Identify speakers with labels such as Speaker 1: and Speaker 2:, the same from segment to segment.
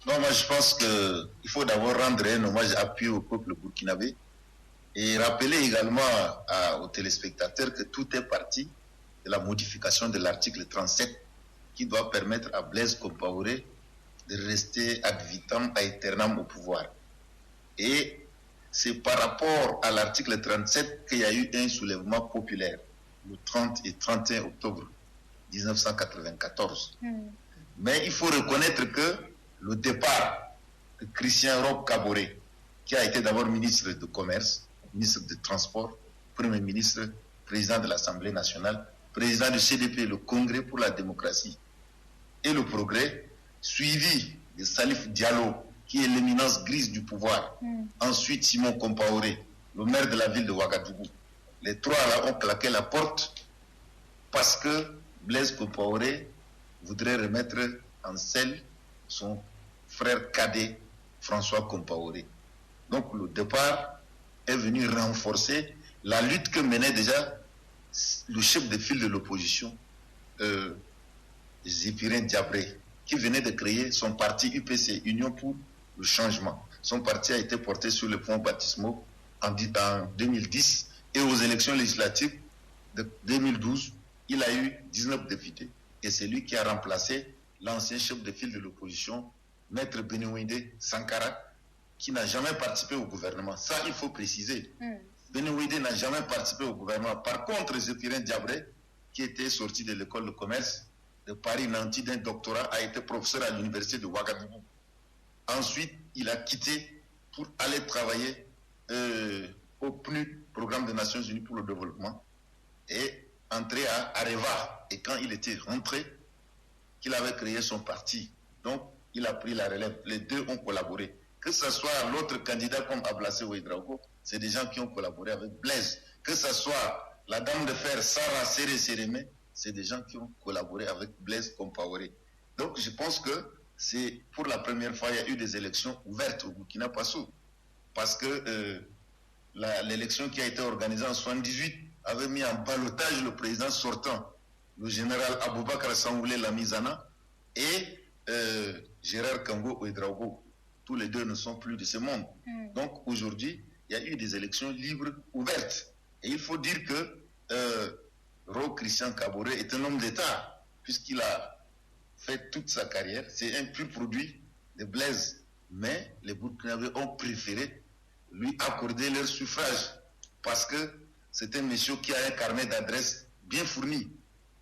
Speaker 1: Non, moi je pense qu'il faut d'abord rendre un hommage appuyé au peuple burkinabé et rappeler également aux téléspectateurs que tout est parti de la modification de l'article 37 qui doit permettre à Blaise Compaoré de rester ad vitam aeternam au pouvoir. Et c'est par rapport à l'article 37 qu'il y a eu un soulèvement populaire le 30 et 31 octobre 1994. Mais il faut reconnaître que le départ de Christian Roch Kaboré, qui a été d'abord ministre de Commerce, ministre de Transport, Premier ministre, président de l'Assemblée nationale, président du CDP, le Congrès pour la démocratie et le progrès, suivi de Salif Diallo, qui est l'éminence grise du pouvoir. Ensuite, Simon Compaoré, le maire de la ville de Ouagadougou. Les trois là ont claqué la porte parce que Blaise Compaoré voudrait remettre en selle son frère cadet François Compaoré. Donc le départ est venu renforcer la lutte que menait déjà le chef de file de l'opposition, Zéphirin Diabré, qui venait de créer son parti UPC, Union pour le changement. Son parti a été porté sur le fonds baptismaux en 2010 et aux élections législatives de 2012, il a eu 19 députés. Et c'est lui qui a remplacé l'ancien chef de file de l'opposition, Maître Benouindé Sankara, qui n'a jamais participé au gouvernement. Ça, il faut préciser. Benouindé n'a jamais participé au gouvernement. Par contre, Zéphirin Diabré, qui était sorti de l'école de commerce de Paris-Nanty d'un doctorat, a été professeur à l'université de Ouagadougou. Ensuite, il a quitté pour aller travailler au PNUD, Programme des Nations Unies pour le développement, et entrer à Areva. Et quand il était rentré, qu'il avait créé son parti. Donc, il a pris la relève. Les deux ont collaboré. Que ce soit l'autre candidat comme Ablassé Ouedraogo, c'est des gens qui ont collaboré avec Blaise. Que ce soit la dame de fer Sarah Séré Sérémé, c'est des gens qui ont collaboré avec Blaise Compaoré. Donc, je pense que c'est pour la première fois, il y a eu des élections ouvertes au Burkina Faso. Parce que l'élection qui a été organisée en 1978 avait mis en ballottage le président sortant, le général Aboubakar Sangoulé Lamizana et Gérard Kango Ouedraogo. Tous les deux ne sont plus de ce monde. Donc aujourd'hui, il y a eu des élections libres, ouvertes. Et il faut dire que Roch Christian Kaboré est un homme d'État, puisqu'il a fait toute sa carrière. C'est un pur produit de Blaise. Mais les Burkinabés ont préféré lui accorder leur suffrage parce que c'est un monsieur qui a un carnet d'adresses bien fourni.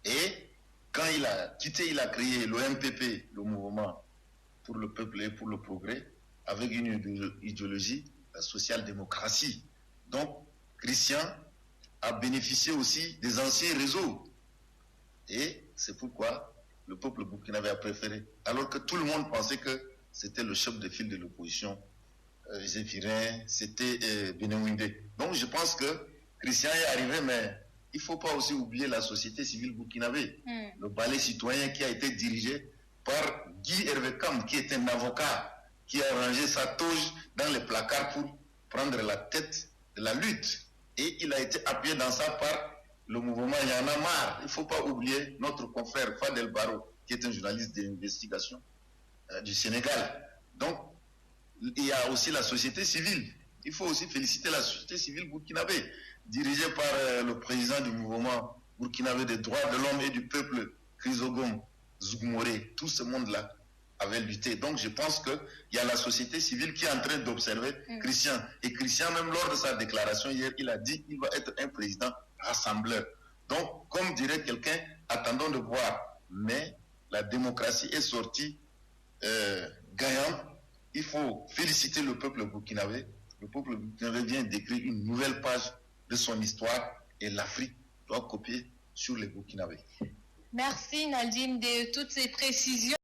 Speaker 1: Et quand il a quitté, il a créé le MPP, le mouvement pour le peuple et pour le progrès, avec une idéologie, la social-démocratie. Donc, Christian a bénéficié aussi des anciens réseaux. Et c'est pourquoi le peuple burkinabé a préféré. Alors que tout le monde pensait que c'était le chef de file de l'opposition, Zéphirin, c'était Benouindé. Donc je pense que Christian est arrivé, mais il ne faut pas aussi oublier la société civile burkinabé. Le ballet citoyen qui a été dirigé par Guy Hervé Kam, qui est un avocat, qui a rangé sa toge dans les placards pour prendre la tête de la lutte. Et il a été appuyé dans ça par le mouvement Y'en a marre. Il ne faut pas oublier notre confrère Fadel Barro, qui est un journaliste d'investigation du Sénégal. Donc, il y a aussi la société civile. Il faut aussi féliciter la société civile burkinabé, dirigée par le président du mouvement burkinabé des droits de l'homme et du peuple, Chrysogone Zougmoré. Tout ce monde-là avait lutté. Donc je pense qu'il y a la société civile qui est en train d'observer Christian. Et Christian, même lors de sa déclaration hier, il a dit qu'il va être un président rassembleur. Donc, comme dirait quelqu'un, attendons de voir. Mais la démocratie est sortie gagnante. Il faut féliciter le peuple burkinabé. Le peuple burkinabé vient d'écrire une nouvelle page de son histoire et l'Afrique doit copier sur les Burkinabés.
Speaker 2: Merci Nadine de toutes ces précisions.